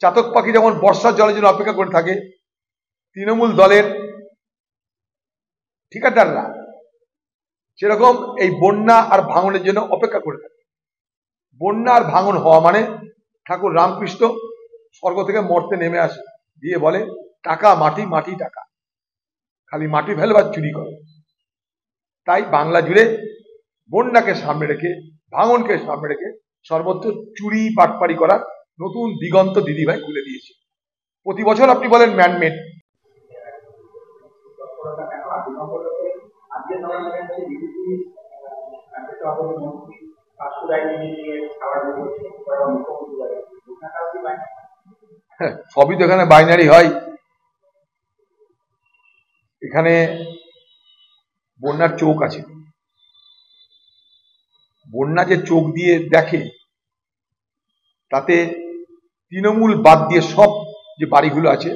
চাতক পাখি যেমন বর্ষার জলের জন্য অপেক্ষা করে থাকে, তৃণমূল দলের ঠিকাদাররা সেরকম এই বন্যা আর ভাঙনের জন্য অপেক্ষা করে থাকে। বন্যা আর ভাঙন হওয়া মানে ঠাকুর রামকৃষ্ণ স্বর্গ থেকে মর্তে নেমে আসে, দিয়ে বলে টাকা মাটি, মাটি টাকা, খালি মাটি ফেলবার চুরি করে। তাই বাংলা জুড়ে বন্যাকে সামনে রেখে, ভাঙনকে সামনে রেখে সর্বত্র চুরি বাটপারি করার নতুন দিগন্ত দিদিভাই খুলে দিয়েছে। প্রতি বছর আপনি বলেন ম্যানমেড, সবই তো এখানে বাইনারি হয়। এখানে বন্যার চোখ আছে, বন্যা যে চোখ দিয়ে দেখে তাতে তৃণমূল বাদ দিয়ে সব যে বাড়িগুলো আছে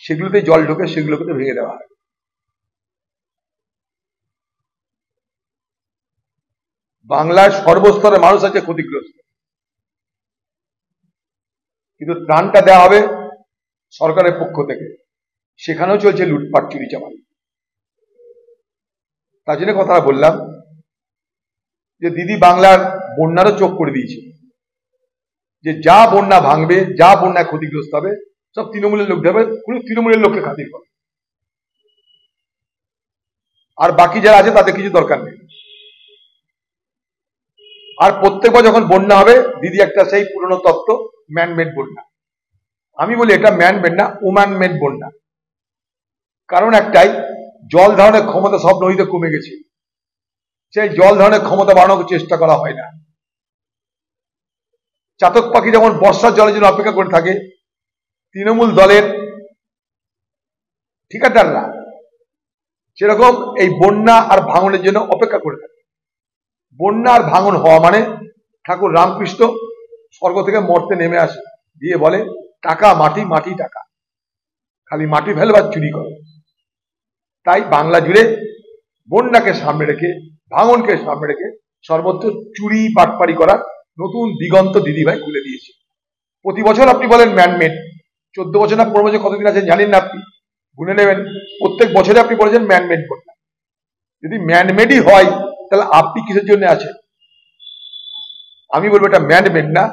সেগুলোতে জল ঢোকে, সেগুলোকে তো ভেঙে দেওয়া হয়। বাংলার সর্বস্তরে মানুষ আছে ক্ষতিগ্রস্ত, কিন্তু ত্রাণটা দেওয়া হবে সরকারের পক্ষ থেকে, সেখানেও চলছে লুটপাট, চুরি চামারি। তার জন্য কথা বললাম যে দিদি বাংলার বন্যারও চোখ করে দিয়েছে, যে যা বন্যা ভাঙবে, যা বন্যায় ক্ষতিগ্রস্ত হবে সব তৃণমূলের লোক দেবে, কোনো তৃণমূলের লোককে খাতির করে, আর বাকি যারা আছে তাদের কিছু দরকার নেই। আর প্রত্যেকবার যখন বন্যা হবে দিদি একটা সেই পুরনো তত্ত্ব, ম্যানমেড বন্যা। আমি বলি এটা ম্যানমেড না, ওম্যান মেড বন্যা। কারণ একটাই, জল ধারণের ক্ষমতা সব নদীতে কমে গেছে, সেই জল ধারণের ক্ষমতা বাড়ানোর চেষ্টা করা হয় না। চাতক পাখি যেমন বর্ষার জলের জন্য অপেক্ষা করে থাকে, তৃণমূল দলের ঠিকাদাররা সেরকম এই বন্যা আর ভাঙনের জন্য অপেক্ষা করে থাকে। বন্যা আর ভাঙন হওয়া মানে ঠাকুর রামকৃষ্ণ স্বর্গ থেকে মর্তে নেমে আসে, দিয়ে বলে টাকা মাটি, মাটি টাকা, খালি মাটি ফেলবার চুরি করে। তাই বাংলা জুড়ে বন্যাকে সামনে রেখে, ভাঙনকে সামনে রেখে সর্বত্র চুরি বাটপারি করার নতুন দিগন্ত দিদিভাই খুলে দিয়েছে। প্রতি বছর আপনি বলেন ম্যানমেড, 14 বছর না 15 বছর কতদিন আছেন জানেন না, আপনি গুনে নেবেন, প্রত্যেক বছরে আপনি বলেছেন ম্যানমেড বন্যা। যদি ম্যানমেডই হয় তাহলে আপনি কিসের জন্য আছেন? আমি বলবো এটা ম্যানমেড না,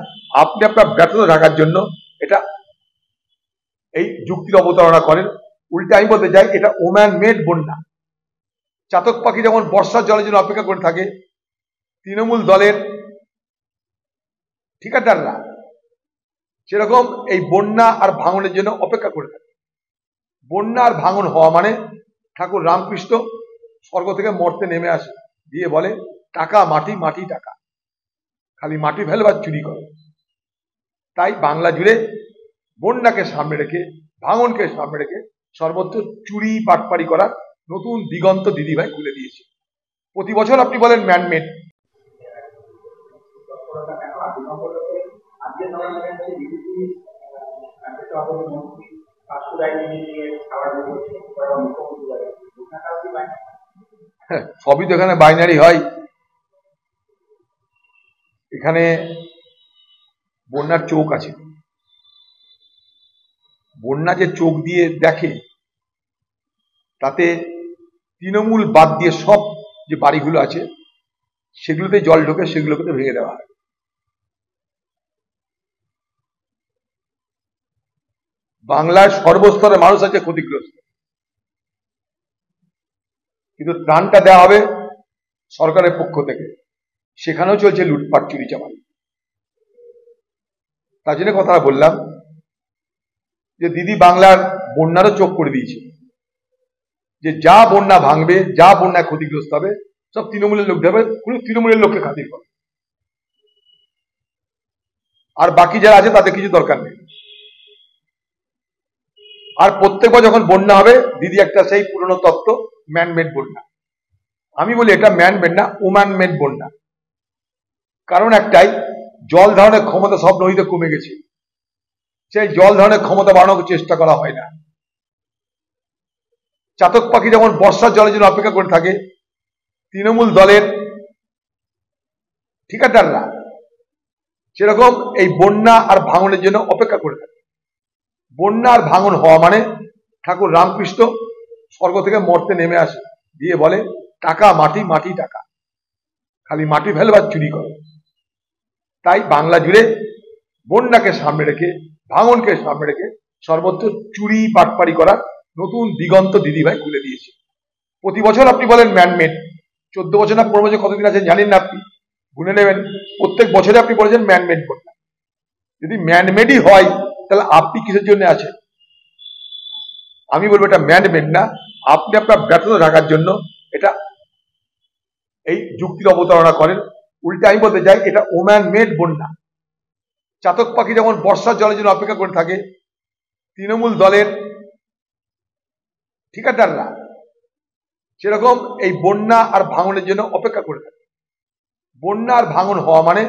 আপনি আপনার ব্যর্থতা ঢাকার জন্য এটা এই যুক্তির অবতারণা করেন। উল্টে আমি বলতে চাই এটা ওম্যান মেড বন্যা। চাতক পাখি যেমন বর্ষার জলের জন্য অপেক্ষা করে থাকে, তৃণমূল দলের ঠিকাদাররা সেরকম এই বন্যা আর ভাঙনের জন্য অপেক্ষা করে থাকে। বন্যা আর ভাঙন হওয়া মানে ঠাকুর রামকৃষ্ণ স্বর্গ থেকে মর্তে নেমে আসে, দিয়ে বলে টাকা মাটি, মাটি টাকা, খালি মাটি ফেলবার চুরি করে। তাই বাংলা জুড়ে বন্যাকে সামনে রেখে, ভাঙনকে সামনে রেখে সর্বত্র চুরি বাটপারি করার নতুন দিগন্ত দিদিভাই খুলে দিয়েছে। প্রতি বছর আপনি বলেন ম্যানমেড, সবই তো এখানে বাইনারি হয়। এখানে বন্যার চোখ আছে, বন্যা যে চোখ দিয়ে দেখে তাতে তৃণমূল বাদ দিয়ে সব যে বাড়িগুলো আছে সেগুলোতে জল ঢোকে, সেগুলোকে তো ভেঙে দেওয়া হয়। বাংলার সর্বস্তরে মানুষ আছে ক্ষতিগ্রস্ত, কিন্তু ত্রাণটা দেওয়া হবে সরকারের পক্ষ থেকে, সেখানেও চলছে লুটপাট, চুরি চামারি। তার জন্য কথা বললাম যে দিদি বাংলার বন্যারও চোখ করে দিয়েছে, যে যা বন্যা ভাঙবে, যা বন্যায় ক্ষতিগ্রস্ত হবে সব তৃণমূলের লোক দেবে, কোনো তৃণমূলের লোককে খাতির করে, আর বাকি যারা আছে তাদের কিছু দরকার নেই। আর প্রত্যেকবার যখন বন্যা হবে দিদি একটা সেই পুরনো তত্ত্ব, ম্যানমেড বন্যা। আমি বলি এটা ম্যানমেড না, ওম্যান মেড বন্যা। কারণ একটাই, জল ধারণের ক্ষমতা সব নদীতে কমে গেছে, সেই জল ধারণের ক্ষমতা বাড়ানোর চেষ্টা করা হয় না। চাতক পাখি যেমন বর্ষার জলের জন্য অপেক্ষা করে থাকে, তৃণমূল দলের ঠিকাদাররা সেরকম এই বন্যা আর ভাঙনের জন্য অপেক্ষা করে থাকে। বন্যা আর ভাঙন হওয়া মানে ঠাকুর রামকৃষ্ণ স্বর্গ থেকে মর্তে নেমে আসে, দিয়ে বলে টাকা মাটি, মাটি টাকা, খালি মাটি ফেলবার চুরি করে। তাই বাংলা জুড়ে বন্যাকে সামনে রেখে, ভাঙনকে সামনে রেখে সর্বত্র চুরি বাটপাড়ি করার নতুন দিগন্ত দিদিভাই খুলে দিয়েছে। প্রতি বছর আপনি বলেন ম্যানমেড, 14 বছর না 15 বছর কতদিন আছেন জানেন না, আপনি গুনে নেবেন, প্রত্যেক বছরে আপনি বলেছেন ম্যানমেড বন্যা। যদি ম্যানমেডই হয় তাহলে আপনি কিসের জন্য আছেন? আমি বলবো এটা ম্যানমেড না, আপনি আপনার ব্যর্থতা ঢাকার জন্য এটা এই যুক্তির অবতারণা করেন। উল্টে আমি বলতে চাই এটা ওম্যান মেড বন্যা। চাতক পাখি যেমন বর্ষার জলের জন্য অপেক্ষা করে থাকে, তৃণমূল দলের ঠিকাদাররা সেরকম এই বন্যা আর ভাঙনের জন্য অপেক্ষা করে থাকে। বন্যা আর ভাঙন হওয়া মানে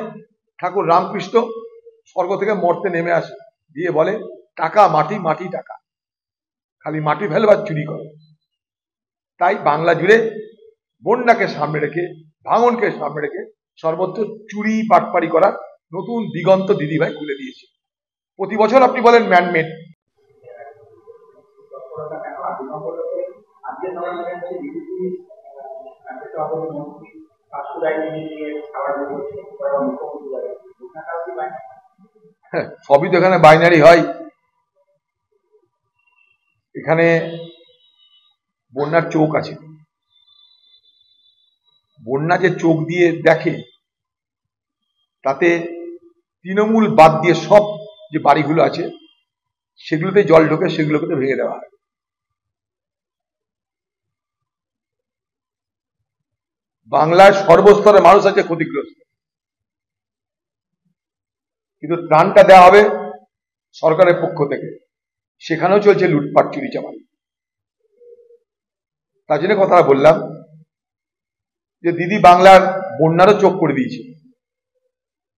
ঠাকুর রামকৃষ্ণ স্বর্গ থেকে মর্তে নেমে আসে, দিয়ে বলে টাকা মাটি, মাটি টাকা, খালি মাটি ফেলবার চুরি করে। তাই বাংলা জুড়ে বন্যাকে সামনে রেখে, ভাঙনকে সামনে রেখে সর্বত্র চুরি বাটপাড়ি করার নতুন দিগন্ত দিদিভাই খুলে দিয়েছে। প্রতি বছর আপনি বলেন ম্যানমেড। সবই তো এখানে বাইনারি হয়। এখানে বন্যার চোখ আছে, বন্যা যে চোখ দিয়ে দেখে তাতে তৃণমূল বাদ দিয়ে সব যে বাড়িগুলো আছে সেগুলোতে জল ঢোকে, সেগুলোকে তো ভেঙে দেওয়া হয়। বাংলার সর্বস্তরের মানুষ আছে ক্ষতিগ্রস্ত, কিন্তু ত্রাণটা দেওয়া হবে সরকারের পক্ষ থেকে, সেখানেও চলছে লুটপাট, চুরি চামারি। তার জন্য কথাটা বললাম যে দিদি বাংলার বন্যারও চোখ করে দিয়েছে,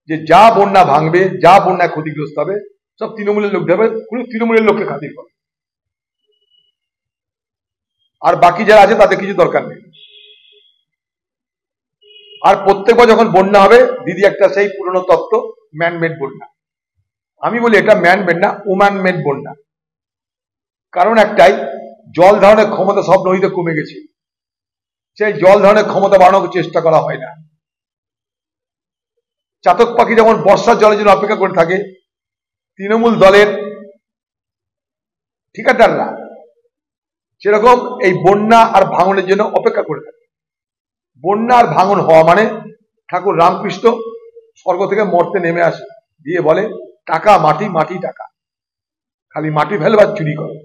যে যা বন্যা ভাঙবে, যা বন্যায় ক্ষতিগ্রস্ত হবে সব তৃণমূলের লোক দেবে, কোনো তৃণমূলের লোককে খাতির করে, আর বাকি যারা আছে তাদের কিছু দরকার নেই। আর প্রত্যেকবার যখন বন্যা হবে দিদি একটা সেই পুরনো তত্ত্ব, ম্যানমেড বন্যা। আমি বলি এটা ম্যানমেড না, ওম্যান মেড বন্যা। কারণ একটাই, জল ধারণের ক্ষমতা সব নদীতে কমে গেছে, সেই জল ধারণের ক্ষমতা বাড়ানোর চেষ্টা করা হয় না। চাতক পাখি যেমন বর্ষার জলের জন্য অপেক্ষা করে থাকে, তৃণমূল দলের ঠিকাদাররা সেরকম এই বন্যা আর ভাঙনের জন্য অপেক্ষা করে থাকে। বন্যা আর ভাঙন হওয়া মানে ঠাকুর রামকৃষ্ণ স্বর্গ থেকে মর্তে নেমে আসে, দিয়ে বলে টাকা মাটি, মাটি টাকা, খালি মাটি ফেলবার চুরি করে।